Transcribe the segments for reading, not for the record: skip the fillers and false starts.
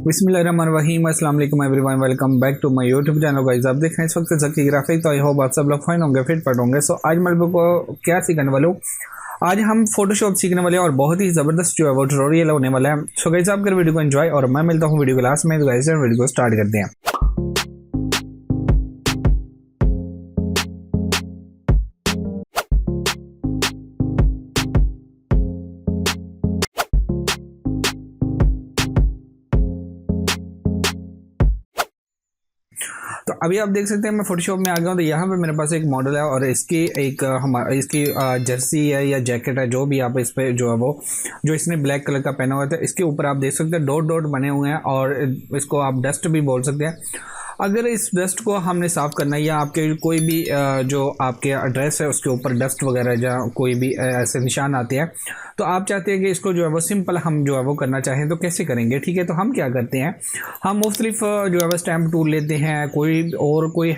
बिस्मिल्लाहिर्रहमानिर्रहीम, अस्सलाम वालेकुम everyone, welcome back to my YouTube channel. Guys आप देख रहे हैं इस वक्त ज़की ग्राफिक। तो आई होप आप सब लोग फाइन होंगे, फिट पड़ होंगे। सो आज मैं लोगों को क्या सीखने वाला हूँ, आज हम फोटोशॉप सीखने वाले हैं और बहुत ही ज़बरदस्त जो है वो ट्यूटोरियल होने वाला है। सो गाइस आप कर वीडियो को एंजॉय और मैं मिलता हूँ वीडियो के लास्ट में। तो गाइस वीडियो को स्टार्ट करते हैं। तो अभी आप देख सकते हैं मैं फोटोशॉप में आ गया हूँ। तो यहाँ पे मेरे पास एक मॉडल है और इसकी एक इसकी जर्सी है या जैकेट है, जो भी आप इस पे जो है वो जो इसने ब्लैक कलर का पहना हुआ था, इसके ऊपर आप देख सकते हैं डॉट डॉट बने हुए हैं और इसको आप डस्ट भी बोल सकते हैं। अगर इस डस्ट को हमने साफ़ करना है या आपके कोई भी जो आपके ड्रेस है उसके ऊपर डस्ट वगैरह जहाँ कोई भी ऐसे निशान आते हैं, तो आप चाहते हैं कि इसको जो है वो सिंपल हम जो है वो करना चाहें तो कैसे करेंगे। ठीक है, तो हम क्या करते हैं, हम मुख्तलिफ जो है वो स्टैम्प टूल लेते हैं, कोई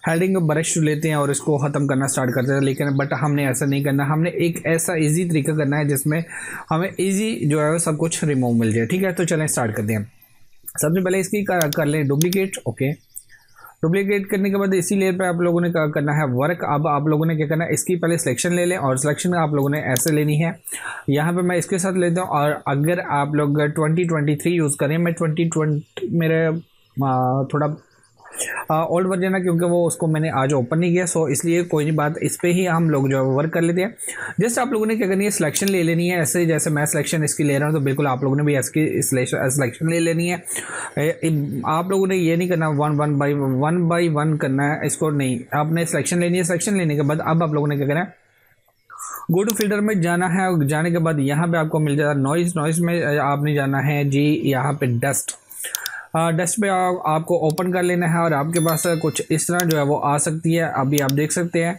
हेल्डिंग ब्रश लेते हैं और इसको ख़त्म करना स्टार्ट करते हैं। लेकिन बट हमने ऐसा नहीं करना, हमने एक ऐसा इजी तरीका करना है जिसमें हमें इजी जो है सब कुछ रिमूव मिल जाए। ठीक है, तो चलें स्टार्ट करते हैं। सबसे पहले इसकी कर लें डुप्लीकेट। ओके, डुप्लीकेट करने के बाद इसी लेयर पे आप लोगों ने करना है वर्क। अब आप लोगों ने क्या करना है, इसकी पहले सिलेक्शन ले लें और सिलेक्शन आप लोगों ने ऐसे लेनी है। यहाँ पे मैं इसके साथ लेता हूँ। और अगर आप लोग 2023 यूज़ करें, मैं 2020 मेरे थोड़ा ओल्ड वर्जन है क्योंकि वो उसको मैंने आज ओपन नहीं किया, सो इसलिए कोई नहीं बात, इस पर ही हम लोग जो है वर्क कर लेते हैं। जस्ट आप लोगों ने क्या करनी है, सिलेक्शन ले लेनी है। ऐसे जैसे मैं सिलेक्शन इसकी ले रहा हूँ तो बिल्कुल आप लोगों ने भी इसकी सिलेक्शन ले लेनी है। आप लोगों ने ये नहीं करना वन बाई वन करना है, इसको नहीं, आपने सिलेक्शन लेनी है। सिलेक्शन लेने के बाद अब आप लोगों ने क्या करना है, गो टू फिल्टर में जाना है। जाने के बाद यहाँ पे आपको मिल जाएगा नॉइज़ में आपने जाना है जी, यहाँ पे डस्ट पे आपको ओपन कर लेना है और आपके पास कुछ इस तरह जो है वो आ सकती है। अभी आप देख सकते हैं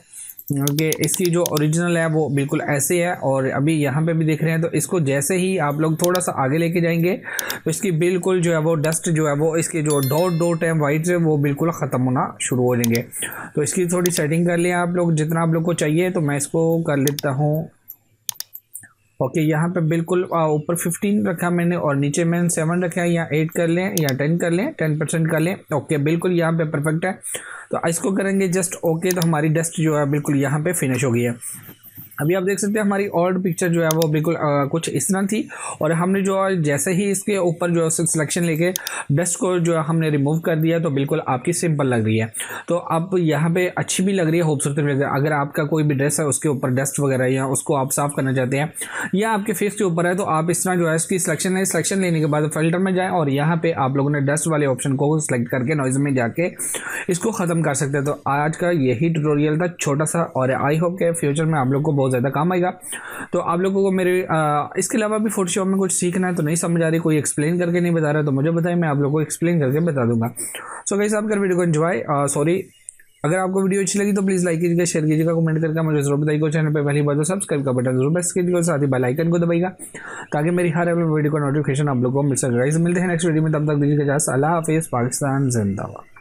कि इसकी जो ओरिजिनल है वो बिल्कुल ऐसे है और अभी यहाँ पे भी देख रहे हैं। तो इसको जैसे ही आप लोग थोड़ा सा आगे लेके जाएंगे तो इसकी बिल्कुल जो है वो डस्ट जो है वो इसके जो डॉट डॉट है वाइट से वो बिल्कुल ख़त्म होना शुरू हो जाएंगे। तो इसकी थोड़ी सेटिंग कर लें आप लोग जितना आप लोग को चाहिए। तो मैं इसको कर लेता हूँ। ओके, यहाँ पे बिल्कुल ऊपर 15 रखा मैंने और नीचे मैंने 7 रखा है, या 8 कर लें या 10 कर लें, 10% कर लें। ओके, बिल्कुल यहाँ पे परफेक्ट है। तो इसको करेंगे जस्ट ओके। तो हमारी डस्ट जो है बिल्कुल यहाँ पे फिनिश हो गई है। अभी आप देख सकते हैं हमारी ओल्ड पिक्चर जो है वो बिल्कुल कुछ इस तरह थी और हमने जो जैसे ही इसके ऊपर जो सिलेक्शन लेके डस्ट को जो हमने रिमूव कर दिया तो बिल्कुल आपकी सिंपल लग रही है। तो अब यहाँ पे अच्छी भी लग रही है, खूबसूरत भी लग रही है। अगर आपका कोई भी ड्रेस है उसके ऊपर डस्ट वगैरह या उसको आप साफ़ करना चाहते हैं या आपके फेस के ऊपर है तो आप इस तरह जो है इसकी सिलेक्शन है। सिलेक्शन लेने के बाद फिल्टर में जाएँ और यहाँ पर आप लोगों ने डस्ट वाले ऑप्शन को सिलेक्ट करके नॉइज़ में जाके इसको ख़त्म कर सकते हैं। तो आज का यही ट्यूटोरियल था छोटा सा और आई होप के फ्यूचर में आप लोग को बहुत ज़्यादा काम आएगा। तो आप लोगों को मेरे इसके अलावा भी फोटोशॉप में कुछ सीखना है तो नहीं समझ आ रही, कोई एक्सप्लेन करके नहीं बता रहा तो मुझे बताएं, मैं आप लोगों को एक्सप्लेन करके बता दूंगा। सो गाइस आप कर वीडियो को एंजॉय। सॉरी, अगर आपको वीडियो अच्छी लगी तो प्लीज़ लाइक कीजिएगा, शेयर कीजिएगा, कमेंट करके मुझे जरूर बताइएगा। चैनल पे पहली बार तो सब्सक्राइब का बटन जरूर प्रेस कीजिएगा, साथ ही बेल आइकन को दबाइएगा ताकि मेरी हर वीडियो का नोटिफिकेशन आप लोगों को मिल सके। गाइस मिलते हैं नेक्स्ट वीडियो में, तब तक दीजिएगा इजाज़त। अल्लाह हाफिज़। पाकिस्तान जिंदाबाद।